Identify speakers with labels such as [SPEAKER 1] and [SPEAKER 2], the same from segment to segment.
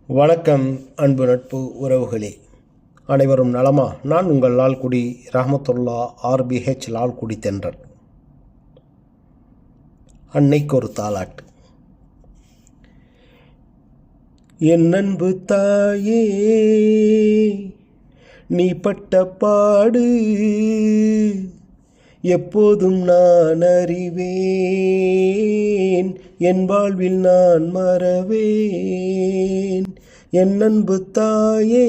[SPEAKER 1] வணக்கம் அன்பு நட்பு உறவுகளே, அனைவரும் நலமா? நான் உங்கள் லால்குடி ரஹமத்துல்லா RBH லால்குடி தென்றல். அன்னைக்கு ஒரு தாலாட்டு. என் அன்பு தாயே, நீ பட்ட பாடு எப்போதும் நான் அறிவேன், என் வாழ்வில் நான் மறவேன். என் அன்பு தாயே,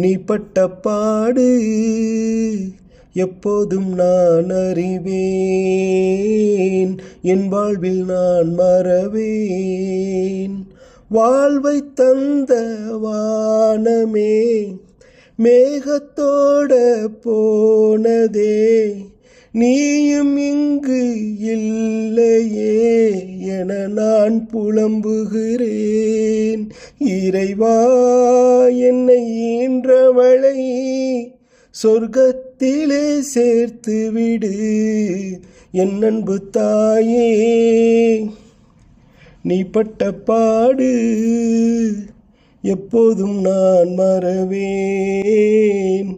[SPEAKER 1] நீ பட்ட பாடு எப்போதும் நான் அறிவேன், என் வாழ்வில் நான் மறவேன். வாழ்வை தந்த வானமே மேகத்தோட போனதே, நீயும் இங்கு இல்லையே என நான் புலம்புகிறேன். இறைவா, என்னை ஈன்றவளை சொர்க்கத்திலே சேர்த்து விடு. என் அன்பு தாயே, நீ பட்ட பாடு எப்போதும் நான் மறவேன்,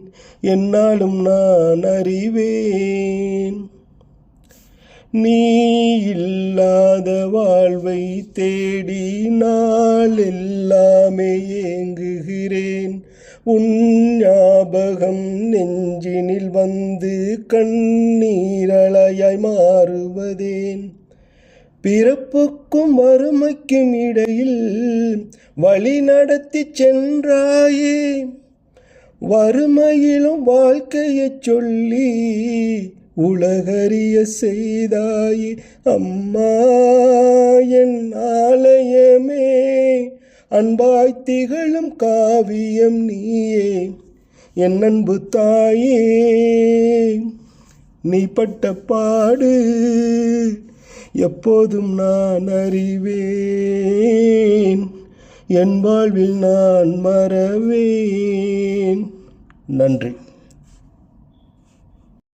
[SPEAKER 1] என்னாலும் நான் அறிவேன். நீ இல்லாத வாழ்வை தேடி நாள் எல்லாமே ஏங்குகிறேன். உன் ஞாபகம் நெஞ்சினில் வந்து கண்ணீரலையாய் மாறுவதேன். பிறப்புக்கும் வறுமைக்கும் இடையில் வழி நடத்தி சென்றாயே, வறுமையிலும் வாழ்க்கையை சொல்லி உலகறிய செய்தாயே. அம்மா, என் ஆலயமே, அன்பாய் திகழும் காவியம் நீயே. என் அன்பு தாயே, நீ பட்ட பாடு எப்போதும் நான் அறிவேன், என் வாழ்வில் நான் மறவேன். நன்றி.